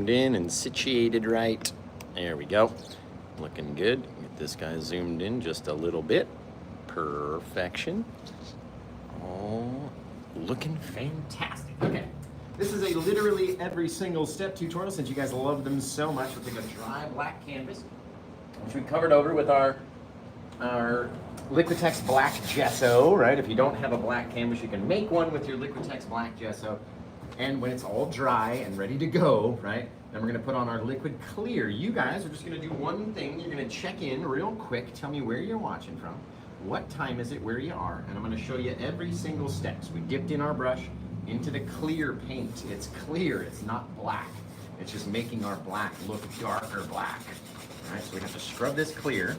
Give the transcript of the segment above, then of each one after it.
zoomed in and situated right. There we go. Looking good. Get this guy zoomed in just a little bit. Perfection. Oh, looking fantastic. Okay. This is a literally every single step tutorial since you guys love them so much. We'll take a dry black canvas, which we covered over with our Liquitex black gesso, right? If you don't have a black canvas, you can make one with your Liquitex black gesso. And when it's all dry and ready to go, right, then we're gonna put on our liquid clear. You guys are just gonna do one thing. You're gonna check in real quick. Tell me where you're watching from. What time is it, where you are, and I'm gonna show you every single step. So we dipped in our brush into the clear paint. It's clear, it's not black. It's just making our black look darker black. All right, so we have to scrub this clear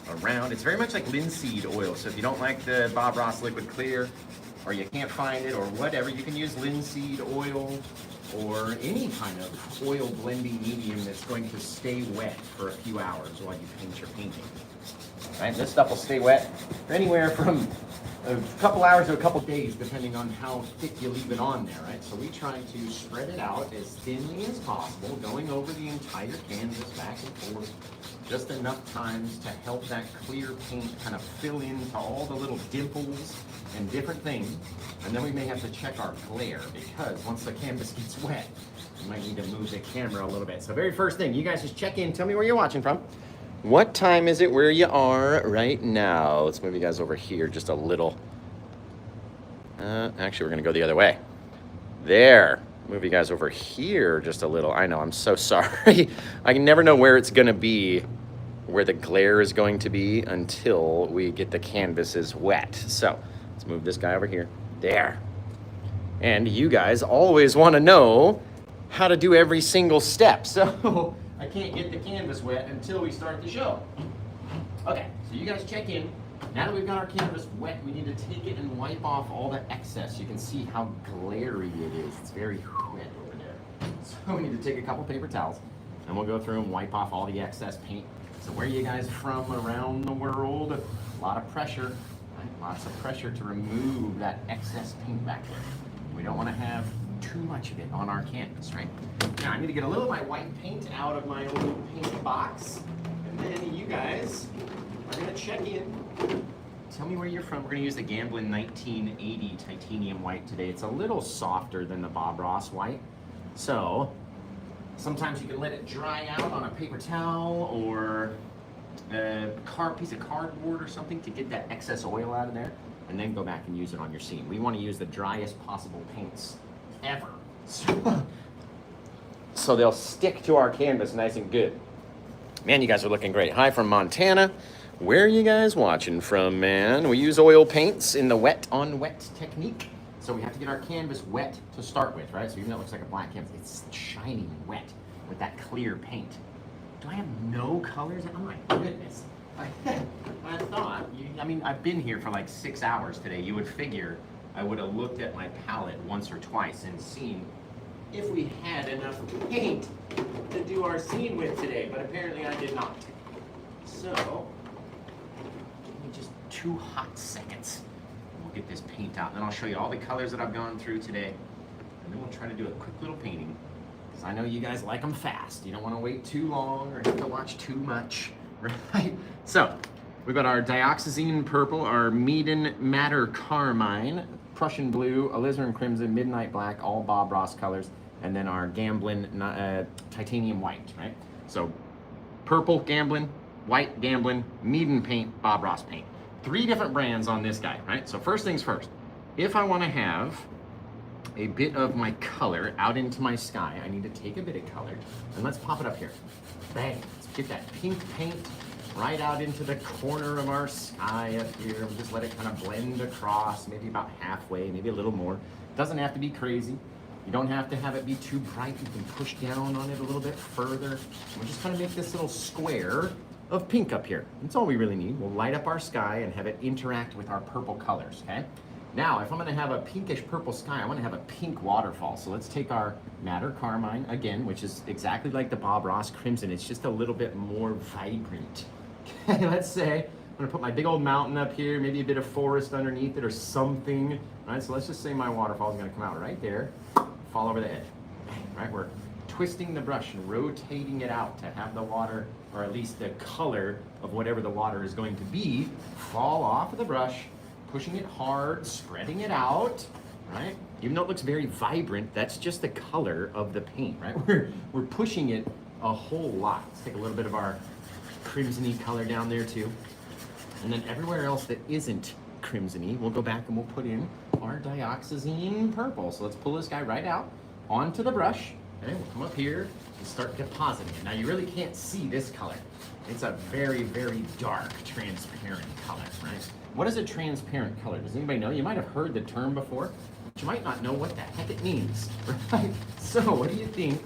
around. It's very much like linseed oil. So if you don't like the Bob Ross liquid clear, or you can't find it, or whatever, you can use linseed oil or any kind of oil blending medium that's going to stay wet for a few hours while you paint your painting. Right, this stuff will stay wet for anywhere from a couple hours to a couple days, depending on how thick you leave it on there, right? So we try to spread it out as thinly as possible, going over the entire canvas back and forth, just enough times to help that clear paint kind of fill into all the little dimples and different things. And then we may have to check our glare, because once the canvas gets wet, you might need to move the camera a little bit. So very first thing, you guys just check in, tell me where you're watching from. What time is it where you are right now? Let's move you guys over here just a little. Actually, we're gonna go the other way. There, move you guys over here just a little. I know, I'm so sorry. I can never know where it's gonna be, where the glare is going to be until we get the canvases wet. So let's move this guy over here. There. And you guys always wanna know how to do every single step. So I can't get the canvas wet until we start the show. Okay, so you guys check in. Now that we've got our canvas wet, we need to take it and wipe off all the excess. You can see how glary it is. It's very wet over there. So we need to take a couple paper towels and we'll go through and wipe off all the excess paint. So where are you guys from around the world? A lot of pressure, right? Lots of pressure to remove that excess paint back there. We don't want to have too much of it on our canvas, right? Now I need to get a little of my white paint out of my little paint box, and then you guys are gonna check in. Tell me where you're from. We're gonna use the Gamblin 1980 titanium white today. It's a little softer than the Bob Ross white, so sometimes you can let it dry out on a paper towel or a piece of cardboard or something to get that excess oil out of there, and then go back and use it on your scene. We want to use the driest possible paints ever. So they'll stick to our canvas nice and good. Man, you guys are looking great. Hi from Montana. Where are you guys watching from, man? We use oil paints in the wet on wet technique. So we have to get our canvas wet to start with, right? So even though it looks like a black canvas, it's shiny and wet with that clear paint. Do I have no colors? Oh my goodness. I thought, I mean, I've been here for like 6 hours today. You would figure I would have looked at my palette once or twice and seen if we had enough paint to do our scene with today, but apparently I did not. So, give me just 2 hot seconds. And we'll get this paint out, and then I'll show you all the colors that I've gone through today, and then we'll try to do a quick little painting, because I know you guys like them fast. You don't want to wait too long or have to watch too much, right? So, we've got our dioxazine purple, our Meaden Madder Carmine, Prussian blue, Alizarin crimson, midnight black, all Bob Ross colors, and then our Gamblin titanium white, right? So purple Gamblin, white Gamblin, Meaden paint, Bob Ross paint. 3 different brands on this guy, right? So first things first, if I want to have a bit of my color out into my sky, I need to take a bit of color, and let's pop it up here. Bang, let's get that pink paint right out into the corner of our sky up here. We'll just let it kind of blend across, maybe about halfway, maybe a little more. It doesn't have to be crazy. You don't have to have it be too bright. You can push down on it a little bit further. We'll just kind of make this little square of pink up here. That's all we really need. We'll light up our sky and have it interact with our purple colors, okay? Now, if I'm gonna have a pinkish purple sky, I wanna have a pink waterfall. So let's take our Madder Carmine, again, which is exactly like the Bob Ross Crimson. It's just a little bit more vibrant. Okay, let's say I'm gonna put my big old mountain up here, maybe a bit of forest underneath it or something. All right, so let's just say my waterfall is gonna come out right there, fall over the edge. Right, we're twisting the brush and rotating it out to have the water, or at least the color of whatever the water is going to be, fall off of the brush, pushing it hard, spreading it out, right? Even though it looks very vibrant, that's just the color of the paint, right? We're pushing it a whole lot. Let's take a little bit of our crimson-y color down there too. And then everywhere else that isn't crimson-y, we'll go back and we'll put in our dioxazine purple. So let's pull this guy right out onto the brush. Okay, we'll come up here and start depositing it. Now you really can't see this color. It's a very, very dark, transparent color, right? What is a transparent color? Does anybody know? You might have heard the term before, but you might not know what the heck it means, right? So what do you think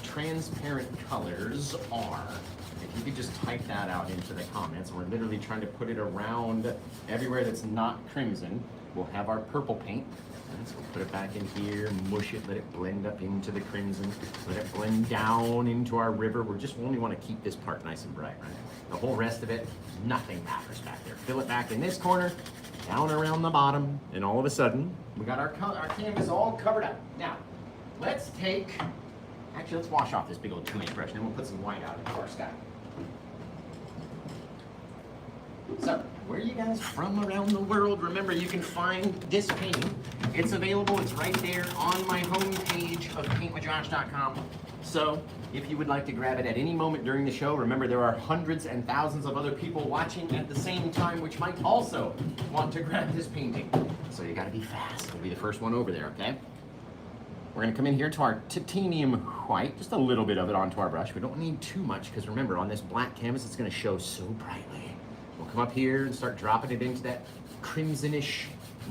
transparent colors are? If you could just type that out into the comments. We're literally trying to put it around everywhere that's not crimson. We'll have our purple paint. And so we'll put it back in here, mush it, let it blend up into the crimson, let it blend down into our river. We only want to keep this part nice and bright, right? The whole rest of it, nothing matters back there. Fill it back in this corner, down around the bottom, and all of a sudden, we got our canvas all covered up. Now, let's wash off this big old 2-inch brush, and then we'll put some white out into our sky. So, where are you guys from around the world? Remember, you can find this painting. It's available. It's right there on my homepage of paintwithjosh.com. So, if you would like to grab it at any moment during the show, remember there are hundreds and thousands of other people watching at the same time which might also want to grab this painting. So you gotta be fast. We'll be the first one over there, okay? We're gonna come in here to our titanium white, just a little bit of it onto our brush. We don't need too much because remember, on this black canvas, it's gonna show so brightly. We'll come up here and start dropping it into that crimsonish,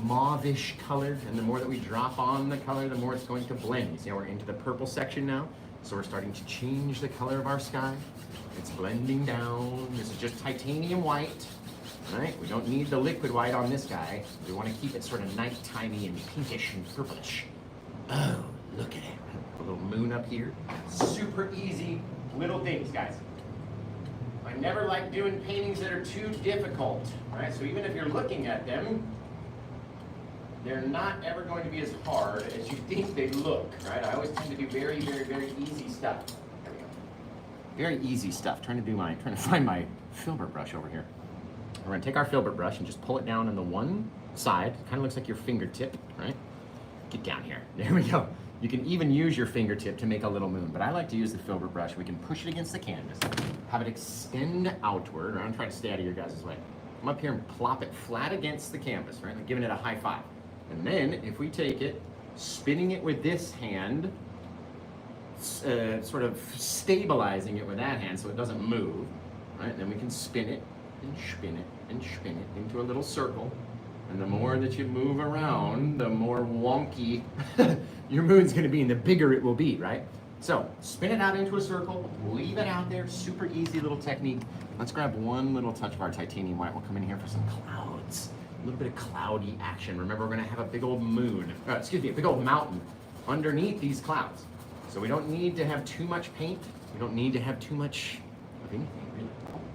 mauvish color. And the more that we drop on the color, the more it's going to blend. You see how we're into the purple section now? So we're starting to change the color of our sky. It's blending down. This is just titanium white, right? We don't need the liquid white on this guy. We want to keep it sort of nighttime-y and pinkish and purplish. Oh, look at it. A little moon up here. Super easy little things, guys. I never like doing paintings that are too difficult, right? So even if you're looking at them, they're not ever going to be as hard as you think they look, right? I always tend to do very, very, very easy stuff. There we go. Very easy stuff. Trying to find my filbert brush over here. We're gonna take our filbert brush and just pull it down on the one side. Kind of looks like your fingertip, right? Get down here. There we go. You can even use your fingertip to make a little moon, but I like to use the filbert brush. We can push it against the canvas, have it extend outward. I'm trying to stay out of your guys' way. Come up here and plop it flat against the canvas, right? Like giving it a high five. And then if we take it, spinning it with this hand, sort of stabilizing it with that hand so it doesn't move, right? Then we can spin it and spin it and spin it into a little circle. And the more that you move around, the more wonky your moon's gonna be and the bigger it will be, right? So spin it out into a circle, leave it out there, super easy little technique. Let's grab one little touch of our titanium white. We'll come in here for some clouds, a little bit of cloudy action. Remember, we're gonna have a big old moon, a big old mountain underneath these clouds. So we don't need to have too much paint. We don't need to have too much of anything, really.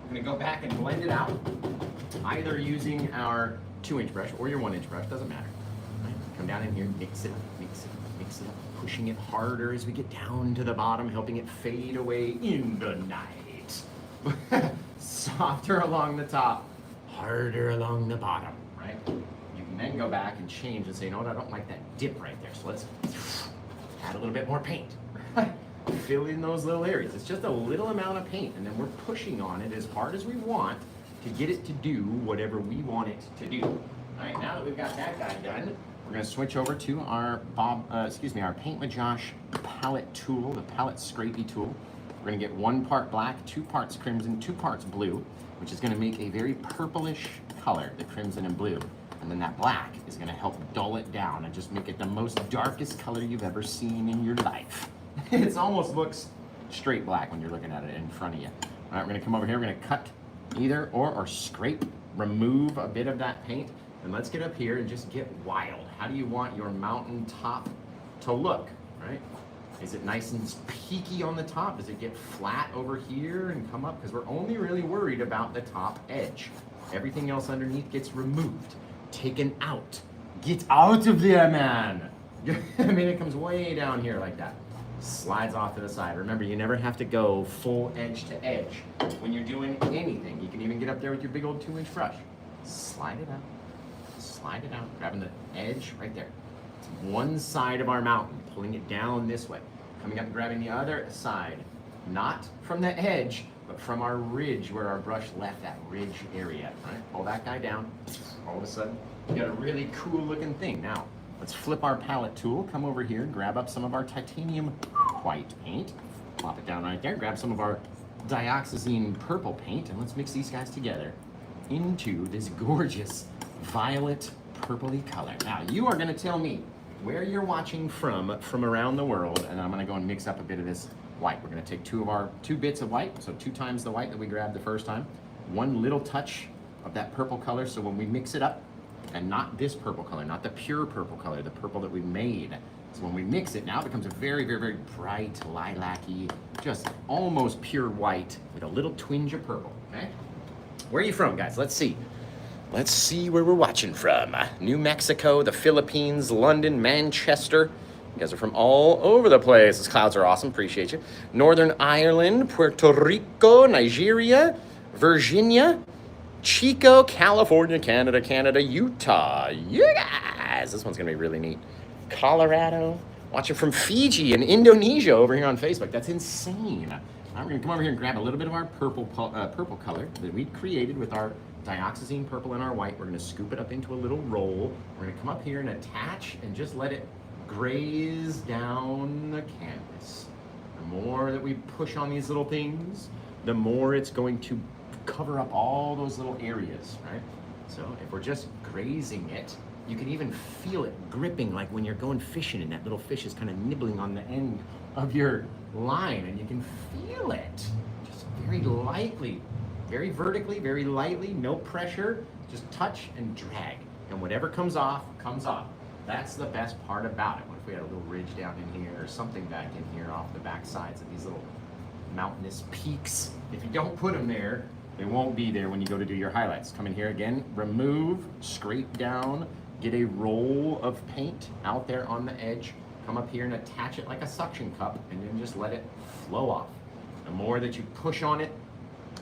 We're gonna go back and blend it out, either using our 2-inch brush or your 1-inch brush, doesn't matter. Right? Come down in here, mix it up, mix it up, mix it up, pushing it harder as we get down to the bottom, helping it fade away in the night. Softer along the top, harder along the bottom, right? You can then go back and change and say, you know what, I don't like that dip right there, so let's add a little bit more paint. Fill in those little areas. It's just a little amount of paint, and then we're pushing on it as hard as we want to get it to do whatever we want it to do. All right, now that we've got that guy done, we're gonna switch over to our our Paint with Josh palette tool, the palette scrapey tool. We're gonna get 1 part black, 2 parts crimson, 2 parts blue, which is gonna make a very purplish color, the crimson and blue. And then that black is gonna help dull it down and just make it the most darkest color you've ever seen in your life. It almost looks straight black when you're looking at it in front of you. All right, we're gonna come over here, we're gonna cut either or scrape, remove a bit of that paint, and let's get up here and just get wild. How do you want your mountain top to look, right? Is it nice and peaky on the top? Does it get flat over here and come up? Because we're only really worried about the top edge. Everything else underneath gets removed, taken out. Get out of there, man. I mean, it comes way down here like that. slides off to the side. Remember, you never have to go full edge to edge when you're doing anything. You can even get up there with your big old 2-inch brush. Slide it out, grabbing the edge right there. It's one side of our mountain, pulling it down this way. Coming up and grabbing the other side, not from the edge, but from our ridge where our brush left that ridge area, right? Pull that guy down, all of a sudden, you got a really cool looking thing. Now, let's flip our palette tool, come over here, grab up some of our titanium white paint, plop it down right there, grab some of our dioxazine purple paint, and let's mix these guys together into this gorgeous violet purpley color. Now, you are gonna tell me where you're watching from around the world, and I'm gonna go and mix up a bit of this white. We're gonna take two bits of white, so 2 times the white that we grabbed the first time, 1 little touch of that purple color, so when we mix it up, and not this purple color, not the pure purple color, the purple that we made. So when we mix it, now it becomes a very, very, very bright, lilac-y, just almost pure white with a little twinge of purple, okay? Where are you from, guys? Let's see. Let's see where we're watching from. New Mexico, the Philippines, London, Manchester. You guys are from all over the place. These clouds are awesome, appreciate you. Northern Ireland, Puerto Rico, Nigeria, Virginia, Chico, California, Canada, Utah. You guys, this one's gonna be really neat. Colorado, watching from Fiji and Indonesia over here on Facebook. That's insane. We're gonna come over here and grab a little bit of our purple color that we created with our dioxazine purple and our white. We're gonna scoop it up into a little roll. We're gonna come up here and attach and just let it graze down the canvas. The more that we push on these little things, the more it's going to cover up all those little areas, right? So if we're just grazing it, you can even feel it gripping, like when you're going fishing and that little fish is kind of nibbling on the end of your line, and you can feel it just very lightly, very vertically, very lightly, no pressure, just touch and drag. And whatever comes off, comes off. That's the best part about it. What if we had a little ridge down in here or something back in here off the back sides of these little mountainous peaks? If you don't put them there, they won't be there when you go to do your highlights. Come in here again, remove, scrape down, get a roll of paint out there on the edge, come up here and attach it like a suction cup, and then just let it flow off. The more that you push on it,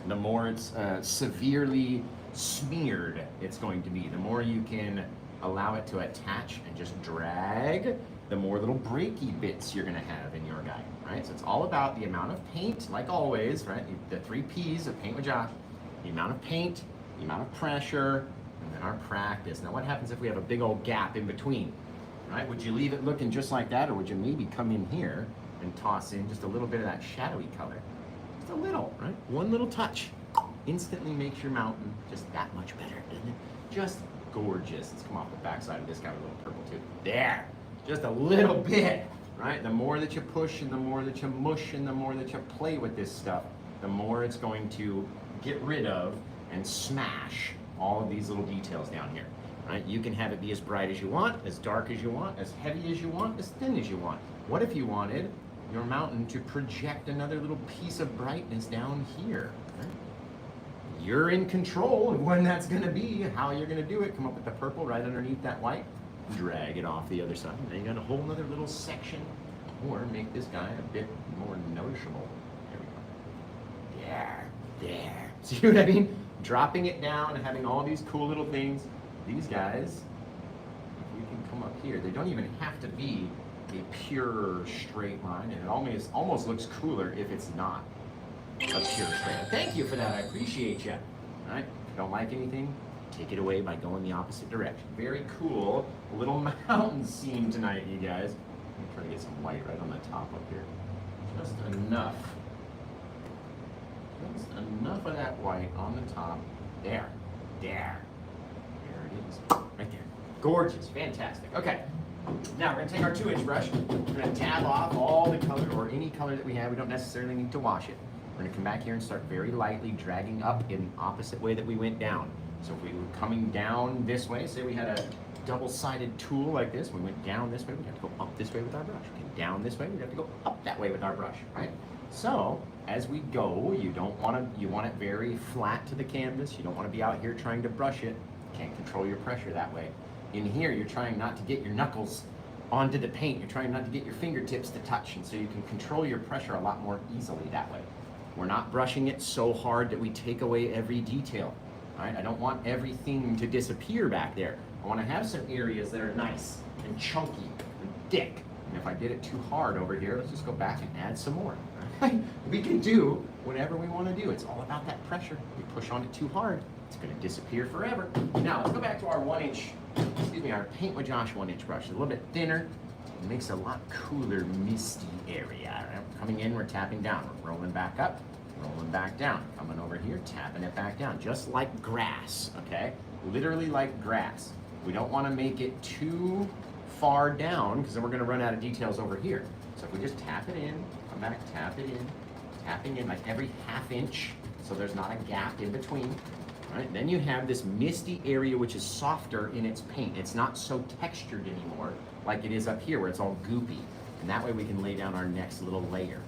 the more it's severely smeared it's going to be. The more you can allow it to attach and just drag, the more little breaky bits you're gonna have in your guide, right? So it's all about the amount of paint, like always, right? The 3 P's of Paint with Josh. The amount of paint, the amount of pressure, and then our practice. Now what happens if we have a big old gap in between, right? Would you leave it looking just like that, or would you maybe come in here and toss in just a little bit of that shadowy color? Just a little, right? One little touch instantly makes your mountain just that much better, doesn't it? Just gorgeous. Let's come off the backside of this guy with a little purple too. There, just a little bit, right? The more that you push and the more that you mush and the more that you play with this stuff, the more it's going to get rid of and smash all of these little details down here, right? You can have it be as bright as you want, as dark as you want, as heavy as you want, as thin as you want. What if you wanted your mountain to project another little piece of brightness down here, right? You're in control of when that's gonna be, how you're gonna do it. Come up with the purple right underneath that white, drag it off the other side. Then you got a whole other little section, or make this guy a bit more noticeable. There we go. There. See what I mean? Dropping it down and having all these cool little things. These guys, if we can come up here, they don't even have to be a pure straight line, and it almost looks cooler if it's not a pure straight line. Thank you for that, I appreciate you. All right, if you don't like anything, take it away by going the opposite direction. Very cool little mountain scene tonight, you guys. I'm trying to get some white right on the top up here. Just enough. Just enough of that white on the top. There it is, right there. Gorgeous, fantastic. Okay, now we're gonna take our 2-inch brush. We're gonna dab off all the color, or any color that we have. We don't necessarily need to wash it. We're gonna come back here and start very lightly dragging up in opposite way that we went down. So if we were coming down this way, say we had a double-sided tool like this, we went down this way, we'd have to go up this way with our brush. Okay, down this way, we'd have to go up that way with our brush, right? So, as we go, you want it very flat to the canvas. You don't want to be out here trying to brush it. You can't control your pressure that way. In here, you're trying not to get your knuckles onto the paint. You're trying not to get your fingertips to touch, and so you can control your pressure a lot more easily that way. We're not brushing it so hard that we take away every detail. All right? I don't want everything to disappear back there. I want to have some areas that are nice and chunky and thick. And if I did it too hard over here, let's just go back and add some more. We can do whatever we want to do. It's all about that pressure. We push on it too hard, it's going to disappear forever. Now let's go back to our our Paint with Josh 1-inch brush. It's a little bit thinner. It makes a lot cooler, misty area. Right? Coming in, we're tapping down. We're rolling back up, rolling back down. Coming over here, tapping it back down, just like grass. Okay, literally like grass. We don't want to make it too far down because then we're going to run out of details over here. So if we just tap it in, come back, tap it in, tapping in like every ½ inch so there's not a gap in between. Right? Then you have this misty area which is softer in its paint. It's not so textured anymore like it is up here where it's all goopy. And that way we can lay down our next little layer.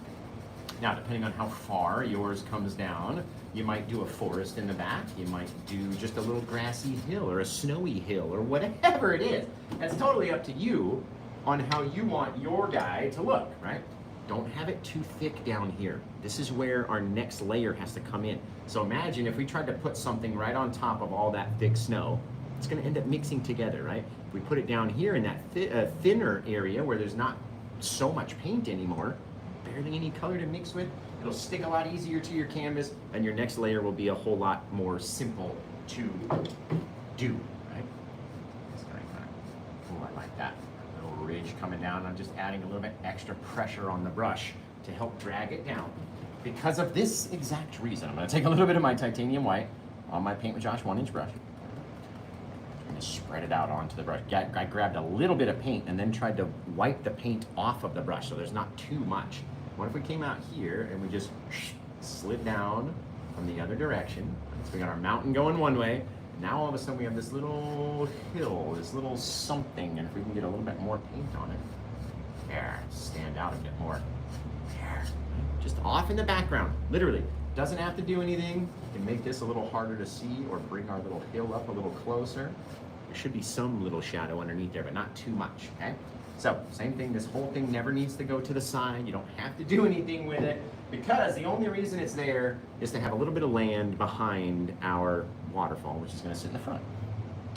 Now, depending on how far yours comes down, you might do a forest in the back. You might do just a little grassy hill or a snowy hill or whatever it is. That's totally up to you on how you want your guy to look, right? Don't have it too thick down here. This is where our next layer has to come in. So imagine if we tried to put something right on top of all that thick snow, it's gonna end up mixing together, right? If we put it down here in that thinner area where there's not so much paint anymore, barely any color to mix with, it'll stick a lot easier to your canvas, and your next layer will be a whole lot more simple to do, right? Just kind of, oh, I like that. Little ridge coming down. I'm just adding a little bit extra pressure on the brush to help drag it down. Because of this exact reason, I'm going to take a little bit of my titanium white on my Paint with Josh 1-inch brush. I'm going to spread it out onto the brush. I grabbed a little bit of paint and then tried to wipe the paint off of the brush so there's not too much. What if we came out here and we just slid down from the other direction? So we got our mountain going one way. Now all of a sudden we have this little hill, this little something, and if we can get a little bit more paint on it, there, stand out a bit more. There, just off in the background, literally. Doesn't have to do anything. You can make this a little harder to see or bring our little hill up a little closer. There should be some little shadow underneath there, but not too much, okay? So, same thing, this whole thing never needs to go to the side. You don't have to do anything with it because the only reason it's there is to have a little bit of land behind our waterfall, which is going to sit in the front.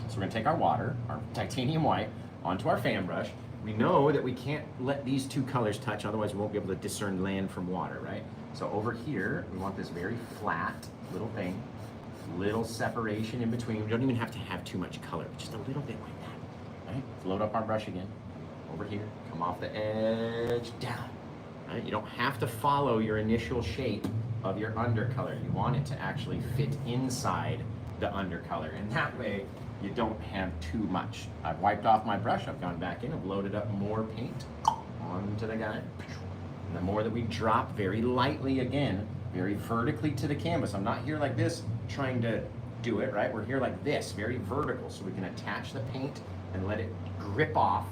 So we're going to take our water, our titanium white, onto our fan brush. We know that we can't let these two colors touch, otherwise we won't be able to discern land from water, right? So over here, we want this very flat little thing, little separation in between. We don't even have to have too much color, but just a little bit like that, right? Let's load up our brush again. Over here, come off the edge, down. Right? You don't have to follow your initial shape of your undercolor. You want it to actually fit inside the undercolor, and that way you don't have too much. I've wiped off my brush, I've gone back in, I've loaded up more paint onto the guy. And the more that we drop very lightly again, very vertically to the canvas. I'm not here like this trying to do it, right? We're here like this, very vertical, so we can attach the paint and let it grip off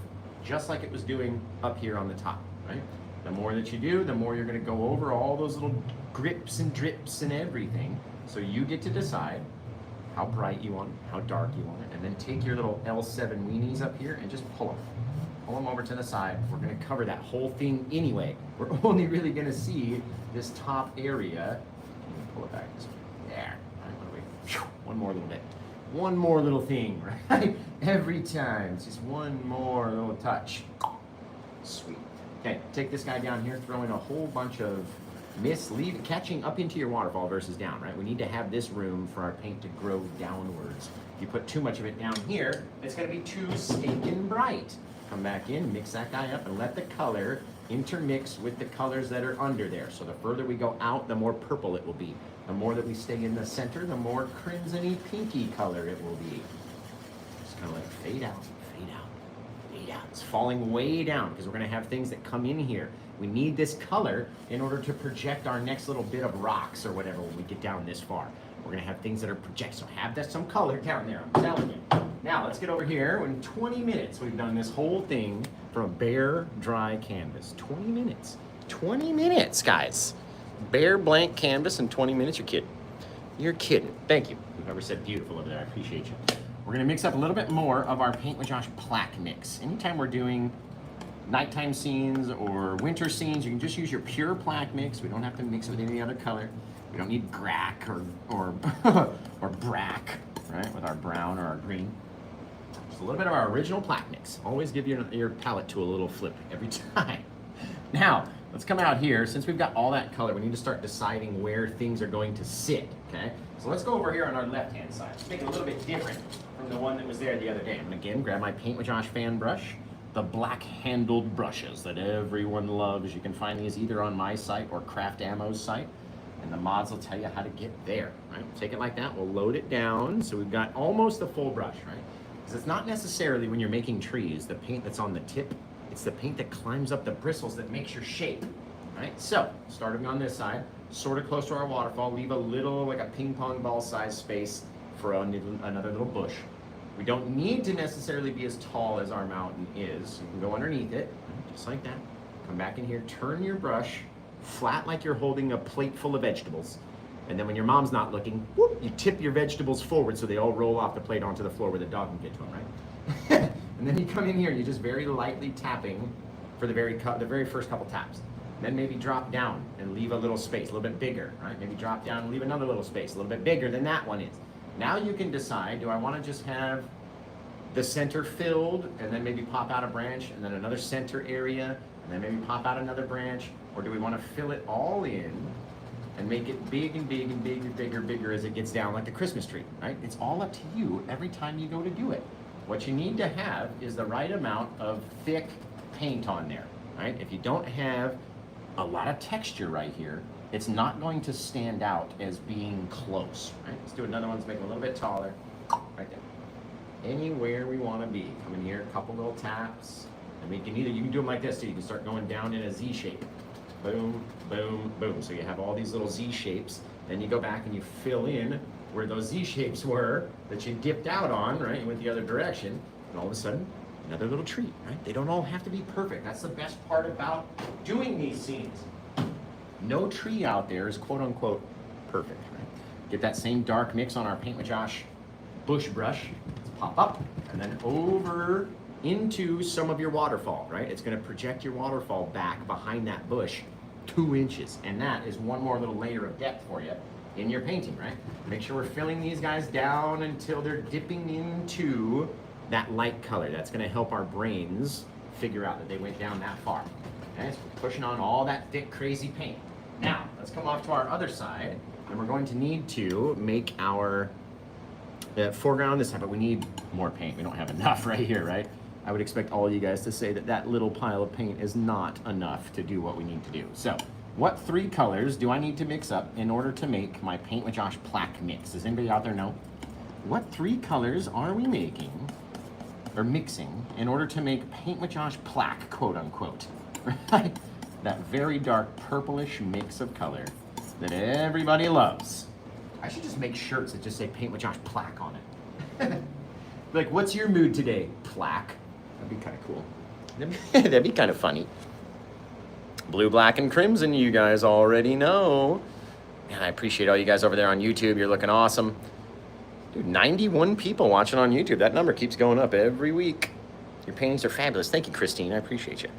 just like it was doing up here on the top, right? The more that you do, the more you're gonna go over all those little grips and drips and everything. So you get to decide how bright you want it, how dark you want it, and then take your little L7 weenies up here and just pull them. Pull them over to the side. We're gonna cover that whole thing anyway. We're only really gonna see this top area. Pull it back this way. There. All right, what do we? One more little bit. One more little thing, right? Every time, it's just one more little touch. Sweet. Okay, take this guy down here, throw in a whole bunch of mist, catching up into your waterfall versus down, right? We need to have this room for our paint to grow downwards. If you put too much of it down here, it's gonna be too stinking bright. Come back in, mix that guy up, and let the color intermix with the colors that are under there. So the further we go out, the more purple it will be. The more that we stay in the center, the more crimson-y pinky color it will be. Just kind of like fade out, fade out, fade out. It's falling way down because we're gonna have things that come in here. We need this color in order to project our next little bit of rocks or whatever when we get down this far. We're gonna have things that are projected, so have that some color down there, I'm telling you. Now let's get over here. In 20 minutes, we've done this whole thing from a bare, dry canvas. 20 minutes. 20 minutes, guys. Bare blank canvas in 20 minutes, you're kidding. You're kidding. Thank you. Whoever said beautiful over there, I appreciate you. We're gonna mix up a little bit more of our Paint with Josh plaque mix. Anytime we're doing nighttime scenes or winter scenes, you can just use your pure black mix. We don't have to mix it with any other color. We don't need grack or or brack, right, with our brown or our green. Just a little bit of our original black mix. Always give your palette tool a little flip every time. Now, let's come out here. Since we've got all that color, we need to start deciding where things are going to sit, okay? So let's go over here on our left-hand side. Let's make it a little bit different from the one that was there the other day. I'm gonna again grab my Paint with Josh fan brush, the black-handled brushes that everyone loves. You can find these either on my site or Craft Ammo's site, and the mods will tell you how to get there, right? Take it like that, we'll load it down, so we've got almost a full brush, right? Because it's not necessarily, when you're making trees, the paint that's on the tip, it's the paint that climbs up the bristles that makes your shape, right? So, starting on this side, sort of close to our waterfall, leave a little, like a ping pong ball size space for another little bush. We don't need to necessarily be as tall as our mountain is. You can go underneath it, just like that. Come back in here, turn your brush flat like you're holding a plate full of vegetables. And then when your mom's not looking, whoop, you tip your vegetables forward so they all roll off the plate onto the floor where the dog can get to them, right? And then you come in here and you're just very lightly tapping for the very first couple taps. Then maybe drop down and leave a little space, a little bit bigger, right? Maybe drop down and leave another little space, a little bit bigger than that one is. Now you can decide, do I want to just have the center filled and then maybe pop out a branch and then another center area and then maybe pop out another branch? Or do we want to fill it all in and make it big and big and big and bigger as it gets down like the Christmas tree, right? It's all up to you every time you go to do it. What you need to have is the right amount of thick paint on there, right? If you don't have a lot of texture right here, it's not going to stand out as being close, right? Let's do another one, let's make it a little bit taller, right there. Anywhere we want to be. Come in here, a couple little taps, and you can do them like this too. You can start going down in a Z shape. Boom, boom, boom. So you have all these little Z shapes, then you go back and you fill in where those Z shapes were that you dipped out on, right? You went the other direction, and all of a sudden, another little tree, right? They don't all have to be perfect. That's the best part about doing these scenes. No tree out there is quote unquote perfect, right? Get that same dark mix on our Paint with Josh bush brush. Let's pop up and then over into some of your waterfall, right? It's gonna project your waterfall back behind that bush 2 inches. And that is one more little layer of depth for you in your painting, right? Make sure we're filling these guys down until they're dipping into that light color. That's gonna help our brains figure out that they went down that far. Okay, so we're pushing on all that thick, crazy paint. Now, let's come off to our other side, and we're going to need to make our foreground this time, but we need more paint. We don't have enough right here, right? I would expect all you guys to say that that little pile of paint is not enough to do what we need to do. So, what 3 colors do I need to mix up in order to make my Paint with Josh plaque mix? Does anybody out there know? What 3 colors are we making, or mixing, in order to make Paint with Josh plaque, quote unquote, right? That very dark purplish mix of color that everybody loves. I should just make shirts that just say Paint with Josh plaque on it. Like, what's your mood today? Plaque. That'd be kind of cool. That'd be kind of funny. Blue, black, and crimson, you guys already know. Man, I appreciate all you guys over there on YouTube. You're looking awesome. Dude, 91 people watching on YouTube. That number keeps going up every week. Your paintings are fabulous. Thank you, Christine. I appreciate you.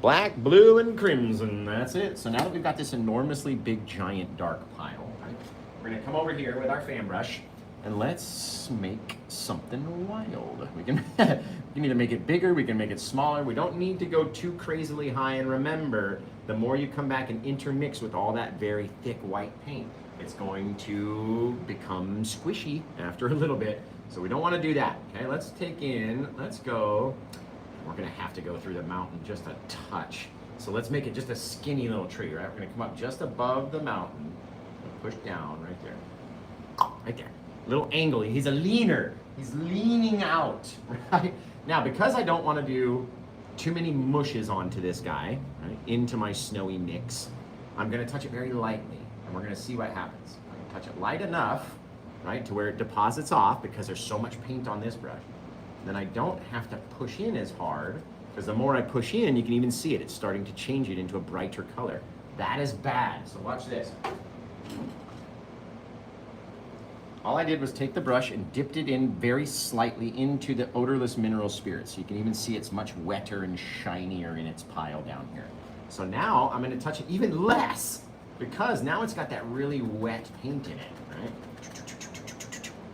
Black, blue, and crimson. That's it. So now that we've got this enormously big, giant, dark pile, right, we're going to come over here with our fan brush, and let's make something wild. We can either make it bigger, we can make it smaller. We don't need to go too crazily high. And remember, the more you come back and intermix with all that very thick white paint, it's going to become squishy after a little bit. So we don't want to do that. Okay, let's go. We're gonna have to go through the mountain just a touch. So let's make it just a skinny little tree, right? We're gonna come up just above the mountain, push down right there. Right there. Little angle. He's a leaner. He's leaning out, right? Now, because I don't want to do too many mushes onto this guy, right, into my snowy mix, I'm gonna touch it very lightly, and we're gonna see what happens. I'm gonna touch it light enough, right, to where it deposits off because there's so much paint on this brush. Then I don't have to push in as hard, because the more I push in, you can even see it. It's starting to change it into a brighter color. That is bad. So watch this. All I did was take the brush and dipped it in very slightly into the odorless mineral spirit. So you can even see it's much wetter and shinier in its pile down here. So now I'm gonna touch it even less because now it's got that really wet paint in it, right?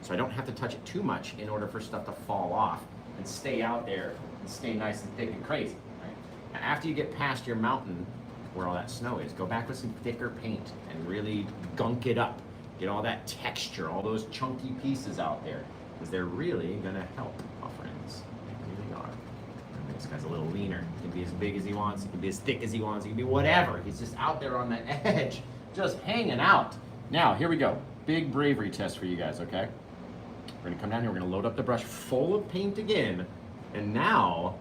So I don't have to touch it too much in order for stuff to fall off and stay out there and stay nice and thick and crazy, right? Now after you get past your mountain where all that snow is, go back with some thicker paint and really gunk it up. Get all that texture, all those chunky pieces out there, because they're really gonna help, my friends. They really are. And this guy's a little leaner. He can be as big as he wants, he can be as thick as he wants, he can be whatever. He's just out there on the edge, just hanging out. Now, here we go. Big bravery test for you guys, okay? We're gonna come down here, we're gonna load up the brush full of paint again, and now,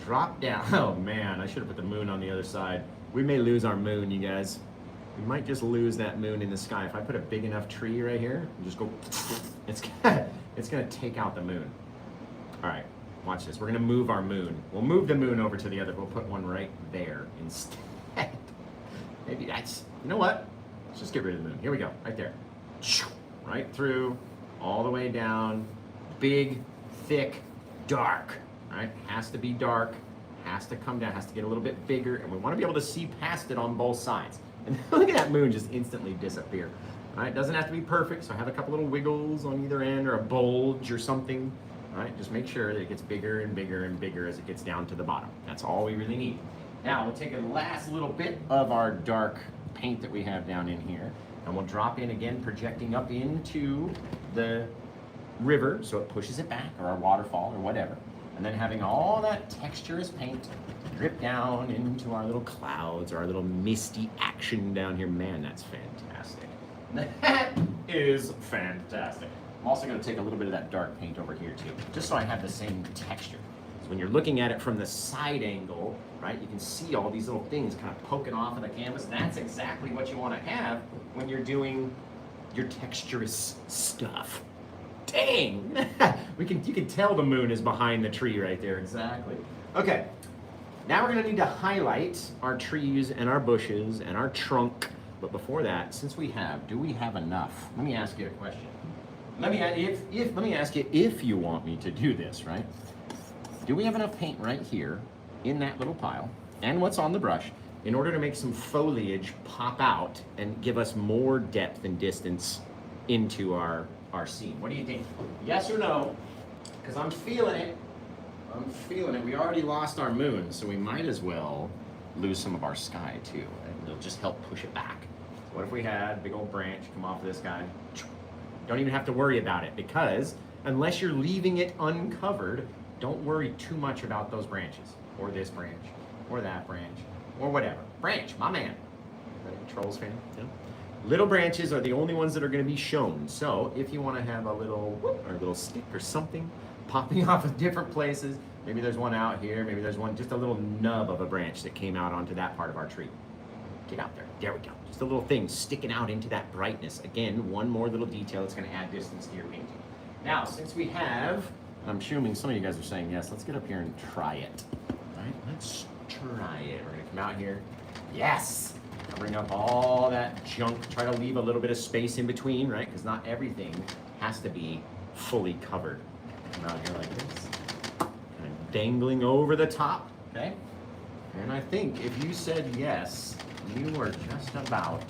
drop down. Oh man, I should have put the moon on the other side. We may lose our moon, you guys. We might just lose that moon in the sky. If I put a big enough tree right here, and just go, it's gonna take out the moon. All right, watch this. We're gonna move our moon. We'll move the moon over to the other. We'll put one right there instead. Maybe that's, you know what? Let's just get rid of the moon. Here we go, right there. Right through, all the way down. Big, thick, dark, right? Has to be dark, has to come down, has to get a little bit bigger, and we wanna be able to see past it on both sides. And look at that moon just instantly disappear. All right, doesn't have to be perfect, so have a couple little wiggles on either end or a bulge or something. All right, just make sure that it gets bigger and bigger and bigger as it gets down to the bottom. That's all we really need. Now we'll take a last little bit of our dark paint that we have down in here, and we'll drop in again, projecting up into the river so it pushes it back, or our waterfall or whatever. And then having all that texturous paint drip down into our little clouds or our little misty action down here. Man, that's fantastic. That is fantastic. I'm also gonna take a little bit of that dark paint over here too, just so I have the same texture. So when you're looking at it from the side angle, right, you can see all these little things kind of poking off of the canvas. That's exactly what you wanna have when you're doing your texturous stuff. Dang! You can tell the moon is behind the tree right there, exactly. Okay, now we're gonna need to highlight our trees and our bushes and our trunk. But before that, since do we have enough? Let me ask you a question. Let me ask you if you want me to do this, right? Do we have enough paint right here in that little pile and what's on the brush in order to make some foliage pop out and give us more depth and distance into our scene? What do you think? Yes or no? Because I'm feeling it. I'm feeling it. We already lost our moon, so we might as well lose some of our sky too. And it'll just help push it back. So what if we had a big old branch come off of this guy? Don't even have to worry about it, because unless you're leaving it uncovered, don't worry too much about those branches, or this branch, or that branch, or whatever. Branch, my man. Right? Trolls fan? Yeah. Little branches are the only ones that are going to be shown. So if you want to have a little stick or something popping off of different places, maybe there's one out here, maybe there's one, just a little nub of a branch that came out onto that part of our tree. Get out there. There we go. Just a little thing sticking out into that brightness. Again, one more little detail that's going to add distance to your painting. Now, since we have, I'm assuming some of you guys are saying yes, let's get up here and try it. All right, let's try it. We're going to come out here. Yes! Bring up all that junk, try to leave a little bit of space in between, right? Because not everything has to be fully covered. Come out here like this, kind of dangling over the top, okay? And I think if you said yes, you were just about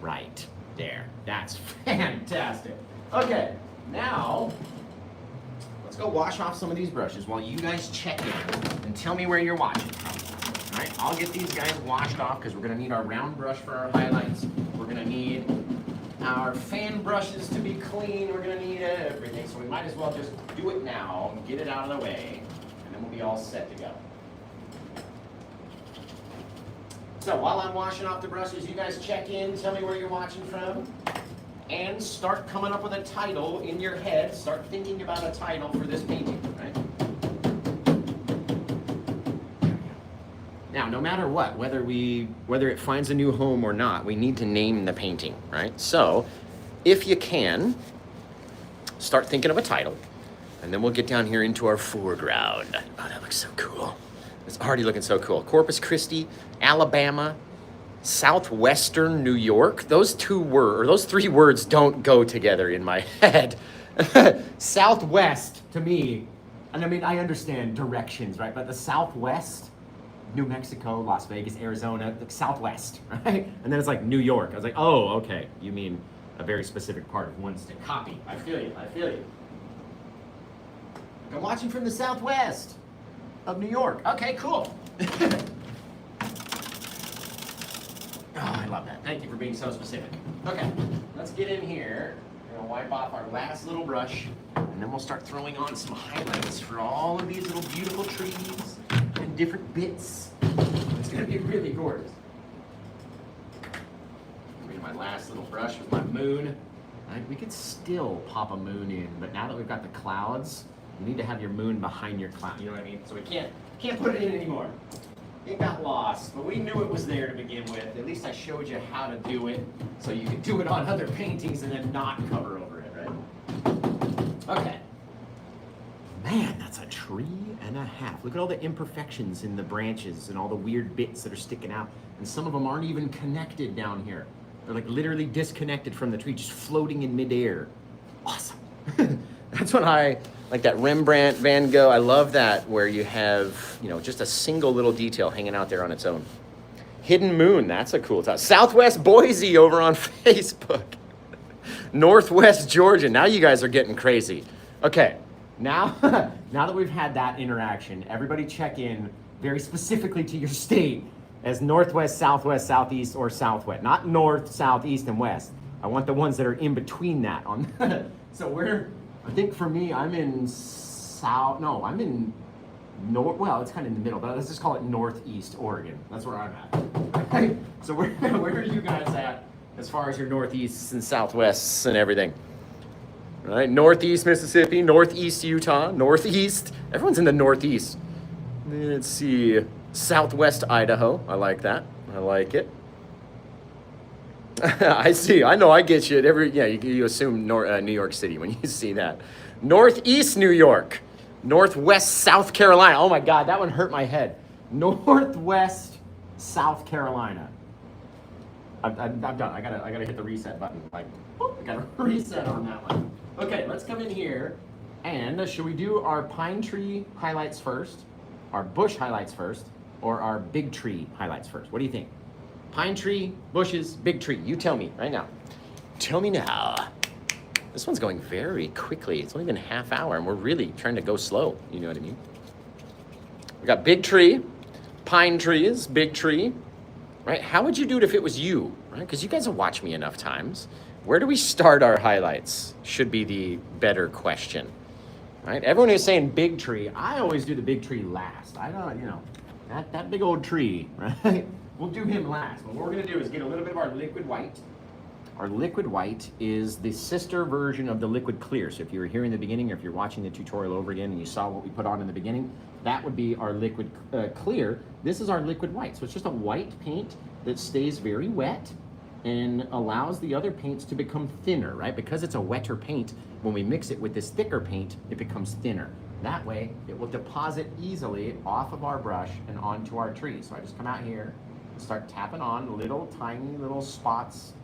right there. That's fantastic. Okay, now, let's go wash off some of these brushes while you guys check in and tell me where you're watching from. All right, I'll get these guys washed off because we're gonna need our round brush for our highlights. We're gonna need our fan brushes to be clean. We're gonna need everything. So we might as well just do it now and get it out of the way, and then we'll be all set to go. So while I'm washing off the brushes, you guys check in, tell me where you're watching from, and start coming up with a title in your head. Start thinking about a title for this painting, right? Now, no matter what, whether it finds a new home or not, we need to name the painting, right? So, if you can, start thinking of a title, and then we'll get down here into our foreground. Oh, that looks so cool. It's already looking so cool. Corpus Christi, Alabama, Southwestern New York. Those three words don't go together in my head. Southwest to me, and I mean, I understand directions, right? But the Southwest, New Mexico, Las Vegas, Arizona, the Southwest, right? And then it's like New York. I was like, oh, okay. You mean a very specific part of one state. Copy. I feel you. I'm watching from the Southwest of New York. Okay, cool. Oh, I love that. Thank you for being so specific. Okay, let's get in here. We're gonna wipe off our last little brush, and then we'll start throwing on some highlights for all of these little beautiful trees and different bits. It's gonna be really gorgeous. Bring my last little brush with my moon. We could still pop a moon in, but now that we've got the clouds, you need to have your moon behind your cloud. You know what I mean? So we can't put it in anymore. It got lost, but we knew it was there to begin with. At least I showed you how to do it, so you could do it on other paintings and then not cover over it, right? Okay. Man, that's a tree and a half. Look at all the imperfections in the branches and all the weird bits that are sticking out. And some of them aren't even connected down here. They're like literally disconnected from the tree, just floating in midair. Awesome. That's what I like, that Rembrandt, Van Gogh. I love that, where you have, you know, just a single little detail hanging out there on its own. Hidden Moon, that's a cool thought. Southwest Boise over on Facebook. Northwest Georgia. Now you guys are getting crazy. Okay, now that we've had that interaction, everybody check in very specifically to your state as Northwest, Southwest, Southeast, or Southwest. Not North, South, East, and West. I want the ones that are in between that. So I think for me, I'm in I'm in North, well, it's kind of in the middle, but let's just call it Northeast Oregon. That's where I'm at. Right? So where are you guys at as far as your Northeasts and Southwests and everything? All right, Northeast Mississippi, Northeast Utah, Northeast. Everyone's in the Northeast. Let's see, Southwest Idaho. I like that. I like it. I see. I know. I get you. You assume New York City when you see that. Northeast New York, Northwest South Carolina. Oh my God, that one hurt my head. Northwest South Carolina. I'm done. I gotta hit the reset button. Like, I gotta reset on that one. Okay, let's come in here, and should we do our pine tree highlights first, our bush highlights first, or our big tree highlights first? What do you think? Pine tree, bushes, big tree. You tell me right now. Tell me now. This one's going very quickly. It's only been a half hour, and we're really trying to go slow. You know what I mean? We got big tree, pine trees, big tree, right? How would you do it if it was you, right? Because you guys have watched me enough times. Where do we start our highlights? Should be the better question, right? Everyone who's saying big tree, I always do the big tree last. I don't, that big old tree, right? We'll do him last. But what we're gonna do is get a little bit of our liquid white. Our liquid white is the sister version of the liquid clear. So if you were here in the beginning, or if you're watching the tutorial over again and you saw what we put on in the beginning, that would be our liquid clear. This is our liquid white. So it's just a white paint that stays very wet and allows the other paints to become thinner, right? Because it's a wetter paint, when we mix it with this thicker paint, it becomes thinner. That way, it will deposit easily off of our brush and onto our tree. So I just come out here and start tapping on little tiny little spots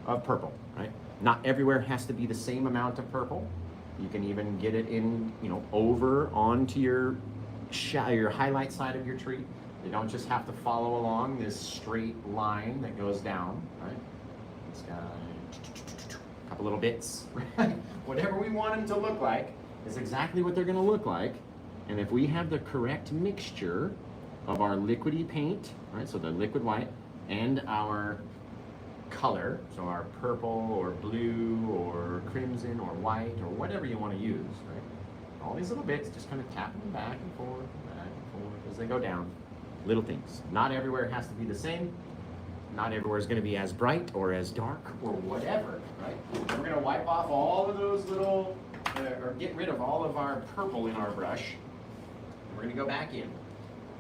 of purple, right? Not everywhere has to be the same amount of purple. You can even get it in, over onto your highlight side of your tree. You don't just have to follow along this straight line that goes down, right? It's got a couple little bits, right? Whatever we want them to look like is exactly what they're gonna look like. And if we have the correct mixture of our liquidy paint, right? So the liquid white and our color, so our purple or blue or crimson or white or whatever you want to use, right? All these little bits, just kind of tapping them back and forth as they go down. Little things. Not everywhere has to be the same. Not everywhere is going to be as bright or as dark or whatever, right? We're going to wipe off all of those little, or get rid of all of our purple in our brush. We're going to go back in.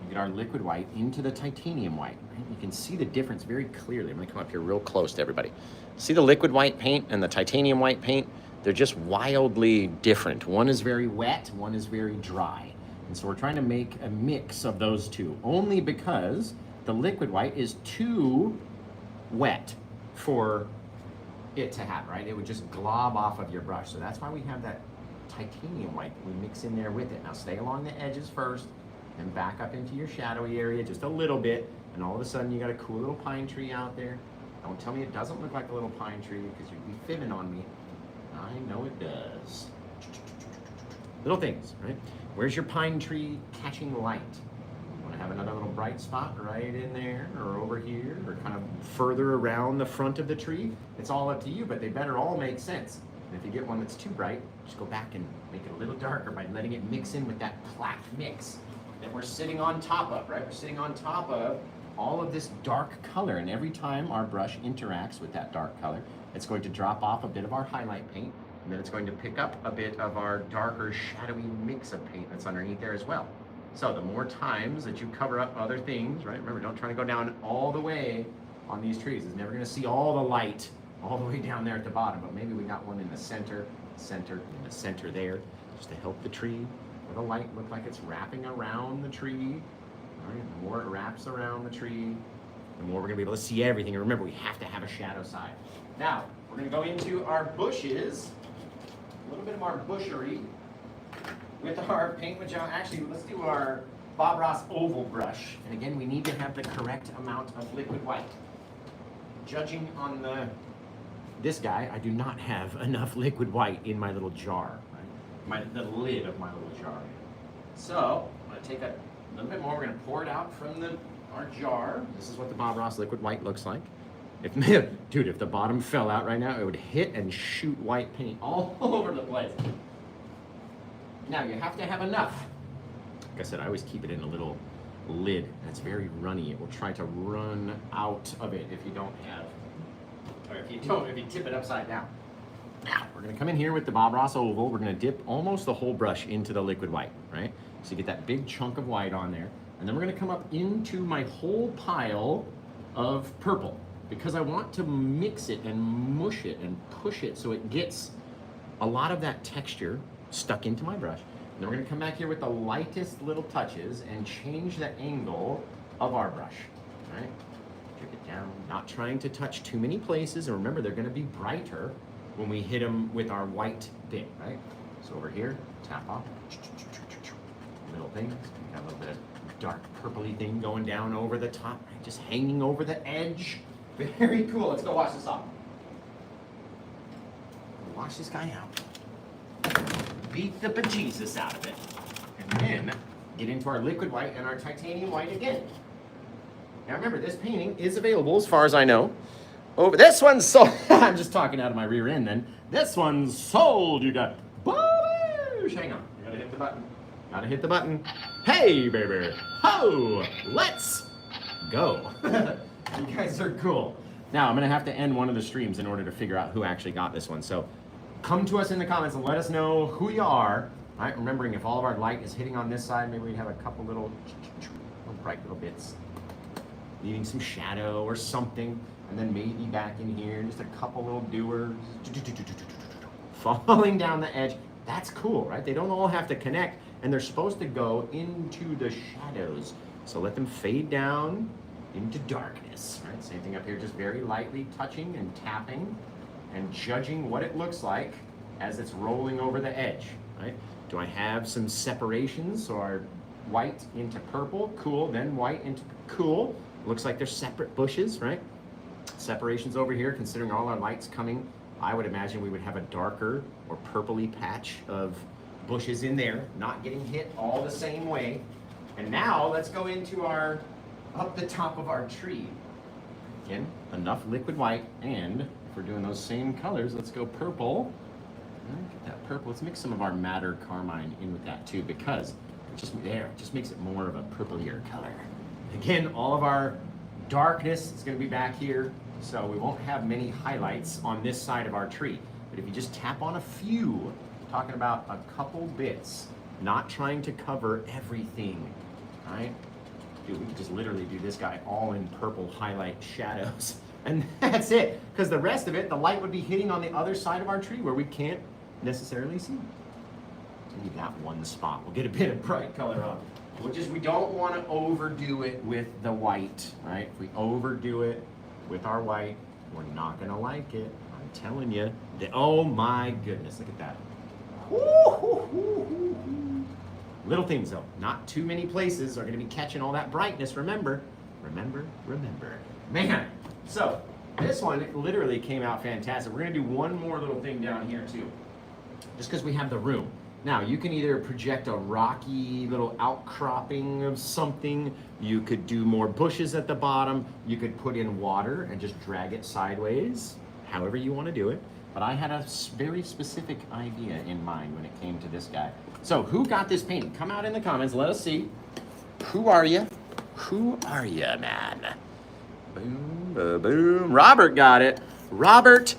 Get our liquid white into the titanium white. Right? You can see the difference very clearly. I'm going to come up here real close to everybody. See the liquid white paint and the titanium white paint? They're just wildly different. One is very wet, one is very dry. And so we're trying to make a mix of those two, only because the liquid white is too wet for it to happen, right? It would just glob off of your brush. So that's why we have that titanium white that we mix in there with it. Now stay along the edges first, then back up into your shadowy area just a little bit, and all of a sudden you got a cool little pine tree out there. Don't tell me it doesn't look like a little pine tree, because you'd be fibbing on me. I know it does. Little things, right? Where's your pine tree catching light? You want to have another little bright spot right in there, or over here, or kind of further around the front of the tree? It's all up to you, but they better all make sense. And if you get one that's too bright, just go back and make it a little darker by letting it mix in with that plaque mix that we're sitting on top of, right? We're sitting on top of all of this dark color, and every time our brush interacts with that dark color, it's going to drop off a bit of our highlight paint, and then it's going to pick up a bit of our darker, shadowy mix of paint that's underneath there as well. So the more times that you cover up other things, right? Remember, don't try to go down all the way on these trees. It's never gonna see all the light all the way down there at the bottom, but maybe we got one in the center, in the center there, just to help the tree, where the light look like it's wrapping around the tree. All right, the more it wraps around the tree, the more we're gonna be able to see everything. And remember, we have to have a shadow side. Now, we're gonna go into our bushes, a little bit of our bushery with our paint with John. Actually, let's do our Bob Ross oval brush. And again, we need to have the correct amount of liquid white. Judging on this guy, I do not have enough liquid white in my little jar, right? The lid of my little jar. So, I'm gonna take a little bit more, we're gonna pour it out from our jar. This is what the Bob Ross liquid white looks like. Dude, if the bottom fell out right now, it would hit and shoot white paint all over the place. Now, you have to have enough. Like I said, I always keep it in a little lid, and it's very runny. It will try to run out of it if you don't have, or if you tip it upside down. Now, we're gonna come in here with the Bob Ross oval. We're gonna dip almost the whole brush into the liquid white, right? So you get that big chunk of white on there. And then we're gonna come up into my whole pile of purple, because I want to mix it and mush it and push it so it gets a lot of that texture stuck into my brush. And then we're gonna come back here with the lightest little touches and change the angle of our brush, right? Drip it down, not trying to touch too many places. And remember, they're gonna be brighter when we hit them with our white bit, right? So over here, tap off, little things. Got a little bit of dark purpley thing going down over the top, right? Just hanging over the edge. Very cool. Let's go wash this off. Wash this guy out. Beat the bejesus out of it. And then get into our liquid white and our titanium white again. Now remember, this painting is available, as far as I know. Over this one's sold. I'm just talking out of my rear end then. This one's sold. You got boosh. Hang on. You gotta hit the button. Gotta hit the button. Hey, baby. Ho! Let's go. You guys are cool. Now, I'm gonna have to end one of the streams in order to figure out who actually got this one. So come to us in the comments and let us know who you are. All right, remembering if all of our light is hitting on this side, maybe we have a couple little bright little bits, leaving some shadow or something. And then maybe back in here, just a couple little doers falling down the edge. That's cool, right? They don't all have to connect, and they're supposed to go into the shadows. So let them fade down into darkness, right? Same thing up here, just very lightly touching and tapping and judging what it looks like as it's rolling over the edge, right? Do I have some separations? So our white into purple, cool, then white into cool. Looks like they're separate bushes, right? Separations over here, considering all our lights coming, I would imagine we would have a darker or purpley patch of bushes in there, not getting hit all the same way. And now let's go into our, up the top of our tree. Again, enough liquid white, and if we're doing those same colors, let's go purple. Get that purple, let's mix some of our madder carmine in with that too, because it just makes it more of a purplier color. Again, all of our darkness is going to be back here, so we won't have many highlights on this side of our tree. But if you just tap on a few, talking about a couple bits, not trying to cover everything, right? Dude, we could just literally do this guy all in purple highlight shadows, and that's it. Because the rest of it, the light would be hitting on the other side of our tree where we can't necessarily see. Leave that one spot. We'll get a bit of bright color on. We don't want to overdo it with the white, right? If we overdo it, with our white, we're not gonna like it. I'm telling you. Oh my goodness, look at that. Little things though, not too many places are gonna be catching all that brightness, remember. Remember. Man, so this one literally came out fantastic. We're gonna do one more little thing down here too, just because we have the room. Now, you can either project a rocky little outcropping of something, you could do more bushes at the bottom, you could put in water and just drag it sideways, however you want to do it. But I had a very specific idea in mind when it came to this guy. So, who got this painting? Come out in the comments, let us see. Who are you? Who are you, man? Boom, boom. Robert got it. Robert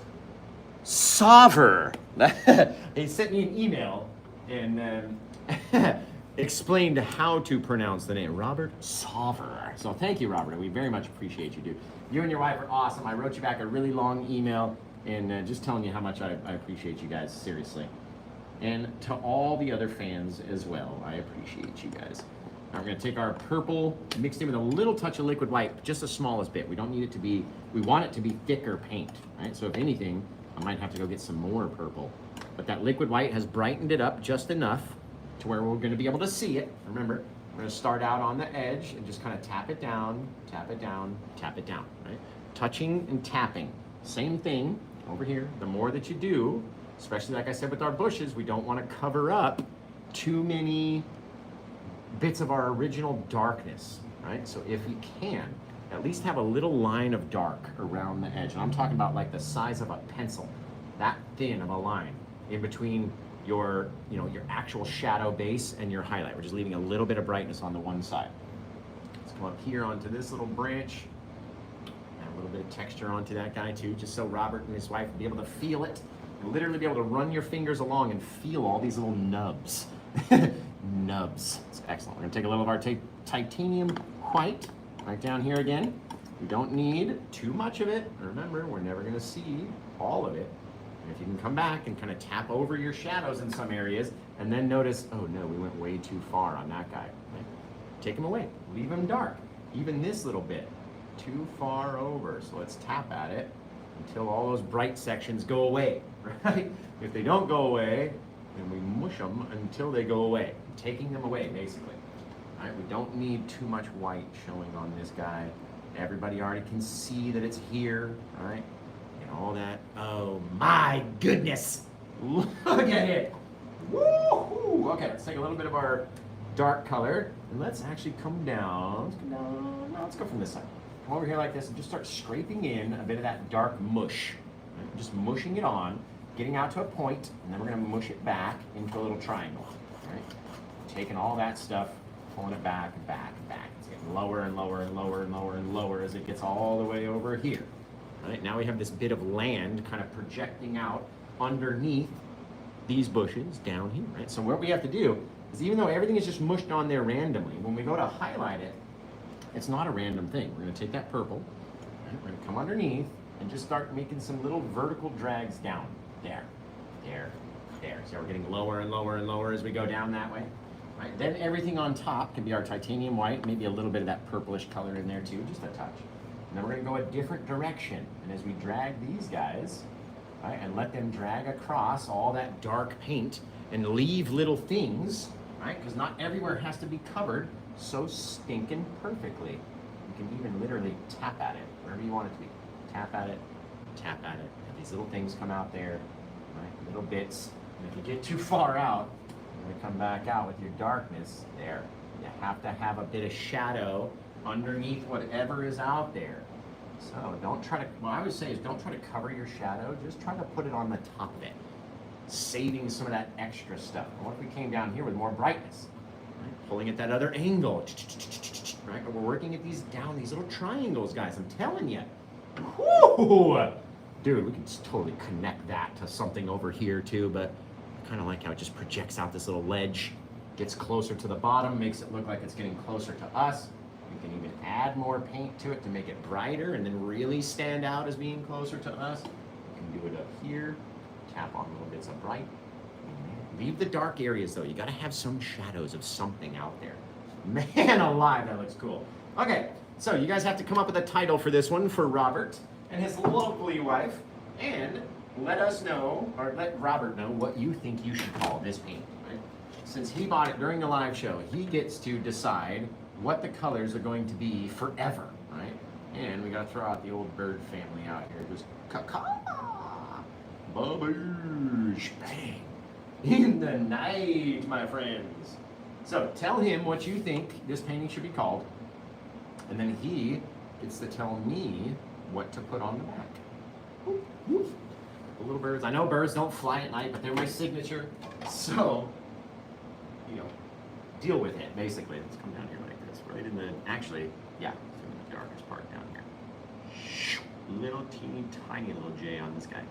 Sauver. He sent me an email and explained how to pronounce the name, Robert Sauver. So thank you, Robert. We very much appreciate you, dude. You and your wife are awesome. I wrote you back a really long email and just telling you how much I appreciate you guys, seriously. And to all the other fans as well, I appreciate you guys. Now we're gonna take our purple, mixed in with a little touch of liquid white, just the smallest bit. We don't need it to be, we want it to be thicker paint, right? So if anything, I might have to go get some more purple. But that liquid white has brightened it up just enough to where we're going to be able to see it. Remember, we're going to start out on the edge and just kind of tap it down, tap it down, tap it down, right? Touching and tapping. Same thing over here. The more that you do, especially like I said with our bushes, we don't want to cover up too many bits of our original darkness, right? So if you can, at least have a little line of dark around the edge. And I'm talking about like the size of a pencil, that thin of a line in between your, your actual shadow base and your highlight. We're just leaving a little bit of brightness on the one side. Let's come up here onto this little branch. Add a little bit of texture onto that guy too, just so Robert and his wife will be able to feel it. And literally be able to run your fingers along and feel all these little nubs. Nubs. It's excellent. We're gonna take a little of our titanium white right down here again. We don't need too much of it. Remember, we're never gonna see all of it. And if you can come back and kind of tap over your shadows in some areas and then notice, oh no, we went way too far on that guy. Right? Take him away, leave him dark. Even this little bit, too far over. So let's tap at it until all those bright sections go away, right? If they don't go away, then we mush them until they go away. Taking them away, basically. All right, we don't need too much white showing on this guy. Everybody already can see that it's here, all right? And all that. Oh my goodness! Look at it! Woo-hoo! Okay, let's take a little bit of our dark color and let's actually come down. Let's come down. No, let's go from this side. Come over here like this and just start scraping in a bit of that dark mush. Right? Just mushing it on, getting out to a point, and then we're gonna mush it back into a little triangle. Right? Taking all that stuff, pulling it back and back and back. It's getting lower and lower and lower and lower and lower as it gets all the way over here. Right? Now we have this bit of land kind of projecting out underneath these bushes down here. Right? So what we have to do is, even though everything is just mushed on there randomly, when we go to highlight it, it's not a random thing. We're going to take that purple, right? We're going to come underneath and just start making some little vertical drags down. There, there, there. So we're getting lower and lower and lower as we go down that way. Right? Then everything on top can be our titanium white, maybe a little bit of that purplish color in there too, just a touch. And then we're going to go a different direction. And as we drag these guys, right, and let them drag across all that dark paint and leave little things, right? Because not everywhere has to be covered so stinking perfectly. You can even literally tap at it, wherever you want it to be. Tap at it, tap at it. Have these little things come out there, right? Little bits. And if you get too far out, you're going to come back out with your darkness there. You have to have a bit of shadow underneath whatever is out there. So don't try to, what I would say is don't try to cover your shadow, just try to put it on the top of it, saving some of that extra stuff. And what if we came down here with more brightness? Right? Pulling at that other angle, right? But we're working at these down, these little triangles, guys, I'm telling you. Whoo! Dude, we can totally connect that to something over here too, but I kind of like how it just projects out this little ledge, gets closer to the bottom, makes it look like it's getting closer to us. We can even add more paint to it to make it brighter and then really stand out as being closer to us. We can do it up here, tap on little bits of bright. Leave the dark areas though. You gotta have some shadows of something out there. Man alive, that looks cool. Okay, So you guys have to come up with a title for this one for Robert and his lovely wife, and let us know, or let Robert know what you think you should call this painting, right? Since he bought it during the live show, he gets to decide what the colors are going to be forever, right? And we gotta throw out the old bird family out here. Just caw-caw, baboosh, bang, in the night, my friends. So tell him what you think this painting should be called, and then he gets to tell me what to put on the back. Whoop, whoop. The little birds. I know birds don't fly at night, but they're my signature. So, you know, deal with it, basically. Let's come down here like this, right in the, actually, yeah, it's in the darkest part down here. Little teeny tiny little J on this guy.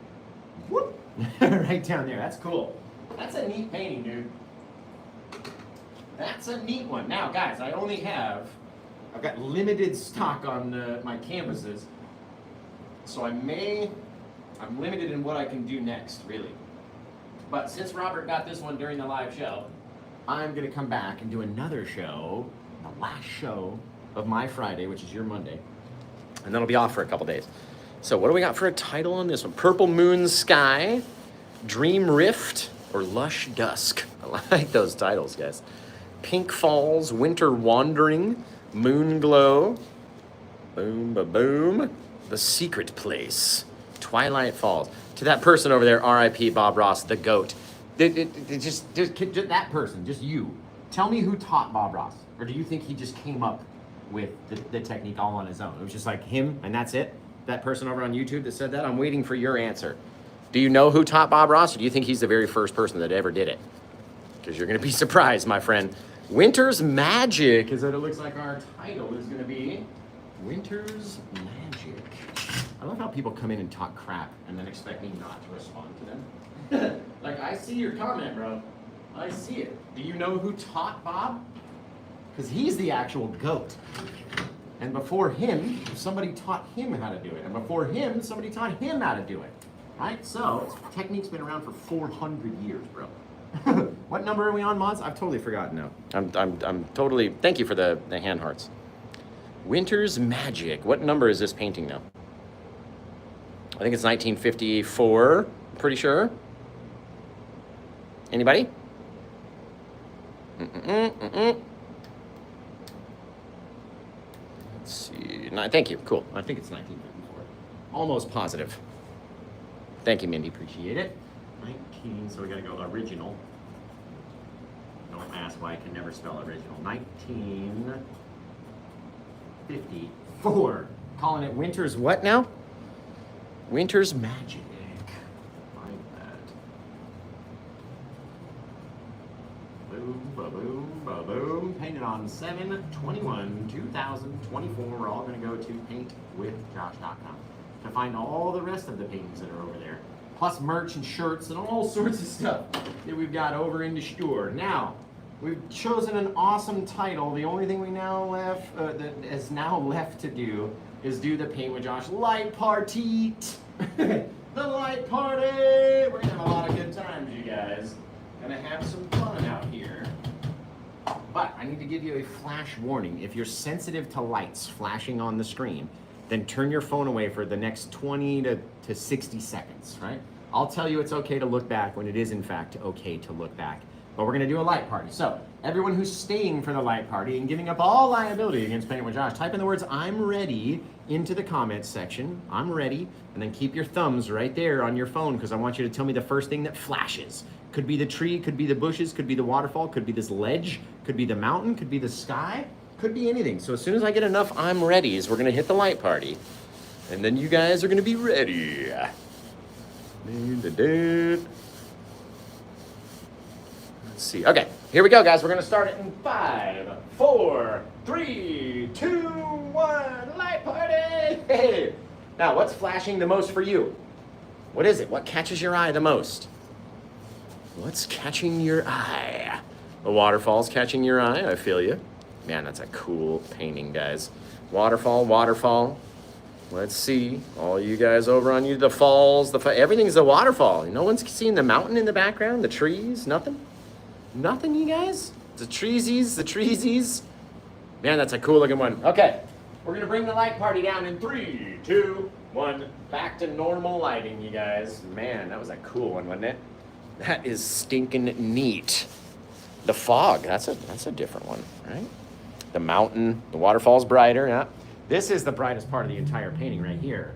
Whoop! Right down there. That's cool. That's a neat painting, dude. That's a neat one. Now, guys, I've got limited stock on my canvases, so I'm limited in what I can do next, really. But since Robert got this one during the live show, I'm gonna come back and do another show, the last show of my Friday, which is your Monday, and then I'll be off for a couple days. So what do we got for a title on this one? Purple Moon Sky, Dream Rift, or Lush Dusk. I like those titles, guys. Pink Falls, Winter Wandering, Moon Glow, boom, ba-boom, The Secret Place, Twilight Falls. To that person over there, R.I.P. Bob Ross, the GOAT. Just that person, just you. Tell me who taught Bob Ross, or do you think he just came up with the technique all on his own? It was just like him, and that's it? That person over on YouTube that said that? I'm waiting for your answer. Do you know who taught Bob Ross, or do you think he's the very first person that ever did it? Because you're going to be surprised, my friend. Winter's Magic is what it looks like our title is going to be. Winter's Magic. I love how people come in and talk crap and then expect me not to respond to them. Like, I see your comment, bro. I see it. Do you know who taught Bob? Because he's the actual GOAT. And before him, somebody taught him how to do it. And before him, somebody taught him how to do it. Right? So, technique's been around for 400 years, bro. What number are we on, mods? I've totally forgotten now. I'm totally, thank you for the hand hearts. Winter's Magic. What number is this painting now? I think it's 1954, pretty sure. Anybody? Let's see. No, thank you. Cool. I think it's 1954. Almost positive. Thank you, Mindy. Appreciate it. 19, so we gotta go original. Don't ask why I can never spell original. 1954. Calling it Winter's what now? Winter's Magic. Like that. Boom, ba-boom, ba-boom. Painted on 7/21/2024. We're all gonna go to paintwithjosh.com to find all the rest of the paintings that are over there. Plus merch and shirts and all sorts of stuff that we've got over in the store. Now, we've chosen an awesome title. The only thing we now left that is now left to do is do the Paint with Josh light party. The light party. We're gonna have a lot of good times, you guys. Gonna have some fun out here. But I need to give you a flash warning. If you're sensitive to lights flashing on the screen, then turn your phone away for the next 20 to 60 seconds, right? I'll tell you it's okay to look back when it is in fact okay to look back. But we're gonna do a light party. So everyone who's staying for the light party and giving up all liability against Paint with Josh, type in the words "I'm ready" into the comments section. I'm ready, and then keep your thumbs right there on your phone because I want you to tell me the first thing that flashes. Could be the tree, could be the bushes, could be the waterfall, could be this ledge, could be the mountain, could be the sky. Could be anything. So as soon as I get enough I'm ready's, we're gonna hit the light party. And then you guys are gonna be ready. Let's see. Okay, here we go, guys. We're gonna start it in 5, 4, 3, 2, 1. Light party! Hey! Now, what's flashing the most for you? What is it? What catches your eye the most? What's catching your eye? A waterfall's catching your eye, I feel you. Man, that's a cool painting, guys. Waterfall, waterfall. Let's see. All you guys over on you, the falls, everything's a waterfall. No one's seeing the mountain in the background, the trees, nothing? Nothing, you guys? The treesies. Man, that's a cool looking one. Okay, We're gonna bring the light party down in 3, 2, 1. Back to normal lighting, you guys. Man, that was a cool one, wasn't it? That is stinking neat. The fog, that's a different one, right? The mountain, the waterfall's brighter, yeah. This is the brightest part of the entire painting right here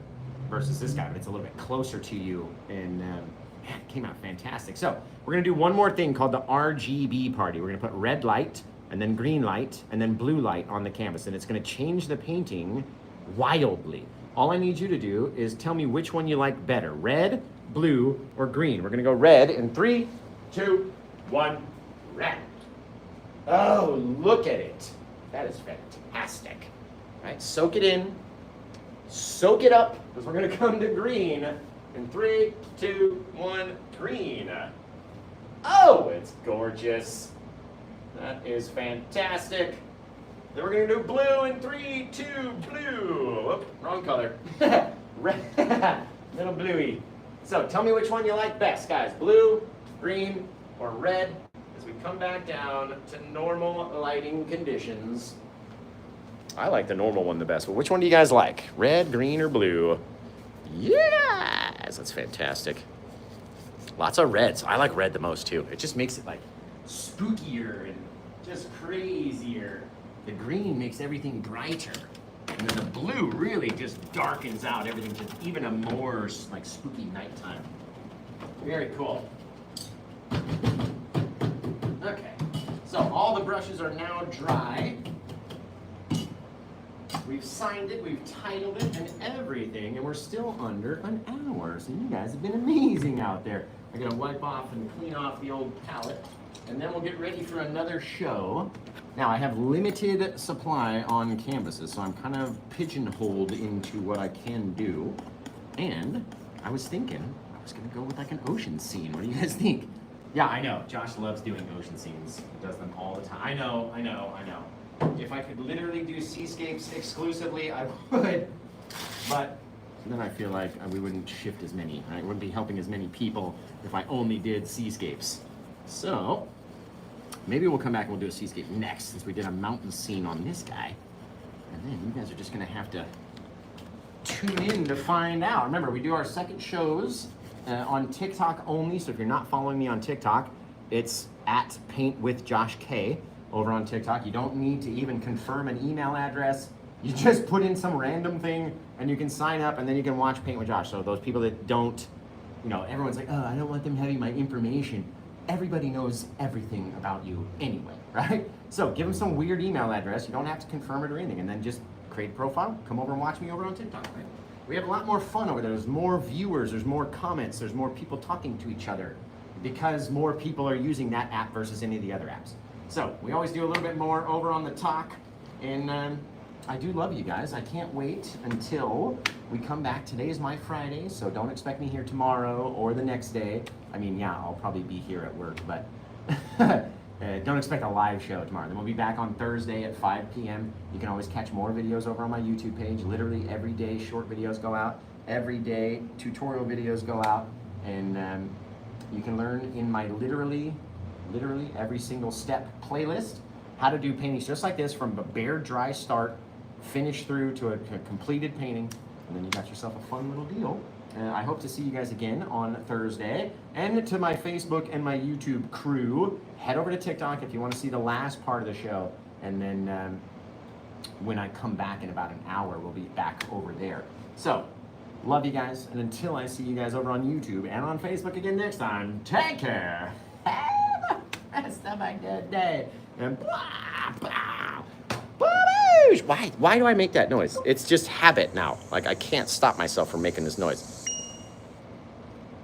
versus this guy, but it's a little bit closer to you, and man, it came out fantastic. So we're gonna do one more thing called the RGB party. We're gonna put red light, and then green light, and then blue light on the canvas, and it's gonna change the painting wildly. All I need you to do is tell me which one you like better, red, blue, or green. We're gonna go red in 3, 2, 1, red. Oh, look at it. That is fantastic. All right, soak it in, soak it up, because we're gonna come to green in 3, 2, 1, green. Oh, it's gorgeous. That is fantastic. Then we're gonna do blue in 3, 2, blue. Whoop, wrong color. Red, little bluey. So tell me which one you like best, guys. Blue, green, or red, as we come back down to normal lighting conditions. I like the normal one the best, but which one do you guys like? Red, green, or blue? Yes, that's fantastic. Lots of reds. I like red the most too. It just makes it like spookier and just crazier. The green makes everything brighter. And then the blue really just darkens out everything to even a more like spooky nighttime. Very cool. Okay, so all the brushes are now dry. We've signed it, we've titled it, and everything, and we're still under an hour. So you guys have been amazing out there. I gotta wipe off and clean off the old palette, and then we'll get ready for another show. Now I have limited supply on canvases, so I'm kind of pigeonholed into what I can do. And I was thinking I was gonna go with like an ocean scene. What do you guys think? Yeah, I know. Josh loves doing ocean scenes. He does them all the time. I know. If I could literally do seascapes exclusively, I would. But then I feel like we wouldn't shift as many, right? Wouldn't be helping as many people if I only did seascapes. So maybe we'll come back and we'll do a seascape next, since we did a mountain scene on this guy. And then you guys are just gonna have to tune in to find out. Remember, we do our second shows on TikTok only, so if you're not following me on TikTok, it's at Paint with Josh K over on TikTok. You don't need to even confirm an email address. You just put in some random thing and you can sign up, and then you can watch Paint with Josh. So those people that don't, you know, everyone's like, oh, I don't want them having my information. Everybody knows everything about you anyway, right? So give them some weird email address. You don't have to confirm it or anything, and then just create a profile, come over and watch me over on TikTok, right? We have a lot more fun over there. There's more viewers, there's more comments, there's more people talking to each other because more people are using that app versus any of the other apps. So we always do a little bit more over on the talk, and I do love you guys. I can't wait until we come back. Today is my Friday, so don't expect me here tomorrow or the next day. I mean, yeah, I'll probably be here at work, but don't expect a live show tomorrow. Then we'll be back on Thursday at 5 p.m. You can always catch more videos over on my YouTube page. Literally every day short videos go out. Every day tutorial videos go out, and you can learn in my literally every single step playlist how to do paintings just like this, from a bare dry start, finish through to a completed painting, and then you got yourself a fun little deal. I hope to see you guys again on Thursday. And to my Facebook and my YouTube crew, head over to TikTok if you want to see the last part of the show, and then when I come back in about an hour, we'll be back over there. So love you guys, and until I see you guys over on YouTube and on Facebook again next time, take care. Rest of my good day. And blah, blah, blah. Why do I make that noise? It's just habit now. Like, I can't stop myself from making this noise.